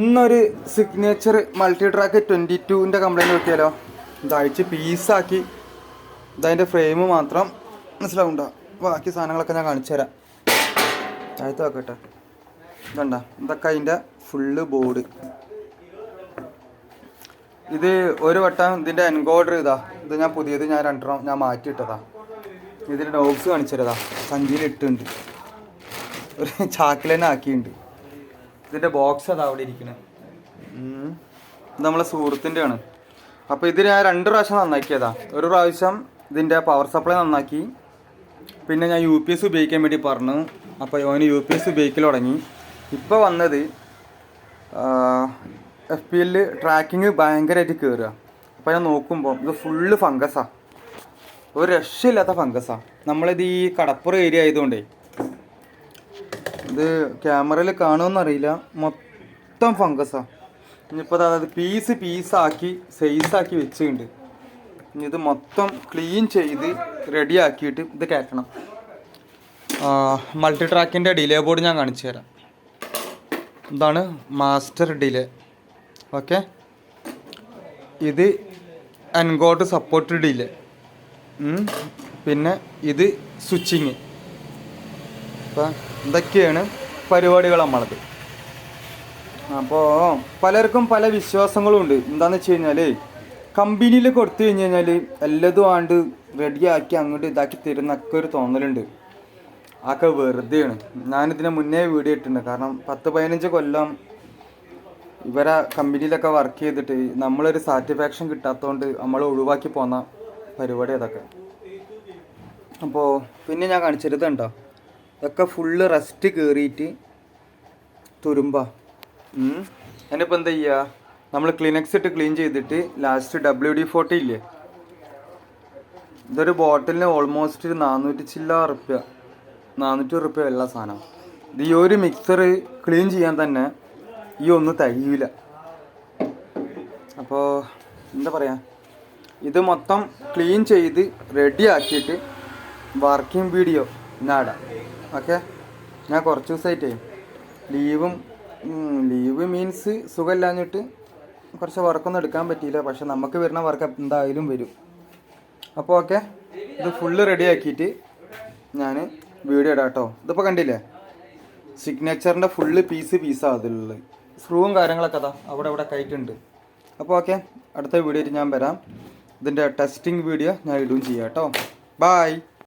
ഇന്നൊരു signature multi track 22ൻ്റെ complaint നോക്കിയാലോ. ഇതഴിച്ച് പീസാക്കി ഇതതിൻ്റെ ഫ്രെയിം മാത്രം മനസ്സിലാവുണ്ടോ, ബാക്കി സാധനങ്ങളൊക്കെ ഞാൻ കാണിച്ചു തരാം. താഴത്ത് വെക്കട്ടെ. ഇതണ്ട, ഇതൊക്കെ അതിൻ്റെ ഫുള്ള് ബോർഡ്. ഇത് ഒരു വട്ടം ഇതിൻ്റെ എൻകോഡർ ഇതാ, ഇത് ഞാൻ പുതിയത് ഞാൻ രണ്ടെണ്ണം ഞാൻ മാറ്റിയിട്ടതാ. ഇതിൻ്റെ ഡോഗ്സ് കാണിച്ചു തരതാ, സഞ്ചിയിലിട്ടുണ്ട്, ഒരു ചാക്കിൽ തന്നെ ആക്കിയിട്ടുണ്ട്. ഇതിൻ്റെ ബോക്സ് അതാ അവിടെ ഇരിക്കണേ. ഇത് നമ്മളെ സുഹൃത്തിൻ്റെ ആണ്. അപ്പോൾ ഇത് ഞാൻ 2 പ്രാവശ്യം നന്നാക്കിയതാ. ഒരു പ്രാവശ്യം ഇതിൻ്റെ പവർ സപ്ലൈ നന്നാക്കി, പിന്നെ ഞാൻ UPS ഉപയോഗിക്കാൻ വേണ്ടി പറഞ്ഞു. അപ്പോൾ ഓന് UPS ഉപയോഗിക്കൽ തുടങ്ങി. ഇപ്പോൾ വന്നത് FPL ട്രാക്കിങ് ഭയങ്കരമായിട്ട് കയറുക. അപ്പോൾ ഞാൻ നോക്കുമ്പോൾ ഇത് ഫുള്ള് ഫംഗസാണ്, ഒരു രക്ഷയില്ലാത്ത ഫംഗസാണ്. നമ്മളിത് ഈ കടപ്പുറം ഏരിയ ആയതുകൊണ്ടേ ഇത് ക്യാമറയിൽ കാണുമെന്നറിയില്ല, മൊത്തം ഫംഗസാണ്. ഇനിയിപ്പോൾ അതായത് പീസാക്കി സൈസാക്കി വെച്ചിട്ടുണ്ട്. ഇനി ഇത് മൊത്തം ക്ലീൻ ചെയ്ത് റെഡി ആക്കിയിട്ട് ഇത് കയറ്റണം. മൾട്ടി ട്രാക്കിൻ്റെ ഡിലേ ബോർഡ് ഞാൻ കാണിച്ചു തരാം. ഇതാണ് മാസ്റ്റർ ഡിലേ. ഓക്കെ, ഇത് എൻകോഡ് സപ്പോർട്ട് ഡിലേ. പിന്നെ ഇത് സ്വിച്ചിങ്. അപ്പം ഇതൊക്കെയാണ് പരിപാടികൾ നമ്മളത്. അപ്പോൾ പലർക്കും പല വിശ്വാസങ്ങളും ഉണ്ട്. എന്താണെന്ന് വെച്ച് കഴിഞ്ഞാൽ കമ്പനിയിൽ കൊടുത്തു കഴിഞ്ഞ് കഴിഞ്ഞാൽ എല്ലതും ആണ്ട് റെഡിയാക്കി അങ്ങോട്ട് ഇതാക്കി തരുന്നൊക്കെ ഒരു തോന്നലുണ്ട്. അതൊക്കെ വെറുതെയാണ്. ഞാനിതിന് മുന്നേ വീഡിയോ ഇട്ടിട്ടുണ്ട്. കാരണം 10-15 കൊല്ലം ഇവരെ കമ്പനിയിലൊക്കെ വർക്ക് ചെയ്തിട്ട് നമ്മളൊരു സാറ്റിസ്ഫാക്ഷൻ കിട്ടാത്തതുകൊണ്ട് നമ്മൾ ഒഴിവാക്കി പോന്ന പരിപാടി അതൊക്കെ. അപ്പോൾ പിന്നെ ഞാൻ കാണിച്ചിരുന്നുണ്ടോ, ഇതൊക്കെ ഫുള്ള് റസ്റ്റ് കയറിയിട്ട് തുരുമ്പ. അതിനിപ്പോൾ എന്താ ചെയ്യുക, നമ്മൾ ക്ലിനക്സ് ഇട്ട് ക്ലീൻ ചെയ്തിട്ട് ലാസ്റ്റ് WD-40 ഇല്ലേ, ഇതൊരു ബോട്ടിലിന് ഓൾമോസ്റ്റ് 400 ചില്ലാ റുപ്യ, 400 റുപ്യ ഉള്ള സാധനം. ഇത് ഈ ഒരു മിക്സർ ക്ലീൻ ചെയ്യാൻ തന്നെ ഈ ഒന്നും തികയില്ല. അപ്പോൾ എന്താ പറയുക, ഇത് മൊത്തം ക്ലീൻ ചെയ്ത് റെഡി ആക്കിയിട്ട് വർക്കിംഗ് വീഡിയോ ഞാൻ ഇടാം. ഓക്കെ, ഞാൻ കുറച്ച് ദിവസമായിട്ടേ ലീവ് മീൻസ് സുഖമില്ലാഞ്ഞിട്ട് കുറച്ച് വർക്കൊന്നും എടുക്കാൻ പറ്റിയില്ല. പക്ഷെ നമുക്ക് വരുന്ന വർക്ക് എന്തായാലും വരും. അപ്പോൾ ഓക്കെ, ഇത് ഫുള്ള് റെഡി ആക്കിയിട്ട് ഞാൻ വീഡിയോ ഇടാം കേട്ടോ. ഇതിപ്പോൾ കണ്ടില്ലേ, സിഗ്നേച്ചറിൻ്റെ ഫുള്ള് പീസാണ് അതിലുള്ളത്. സ്ക്രൂവും കാര്യങ്ങളൊക്കെ അതാ അവിടെ കയറ്റുണ്ട്. അപ്പോൾ ഓക്കെ, അടുത്ത വീഡിയോയിൽ ഞാൻ വരാം. ഇതിൻ്റെ ടെസ്റ്റിംഗ് വീഡിയോ ഞാൻ ഇടുകയും ചെയ്യാം കേട്ടോ. ബായ്.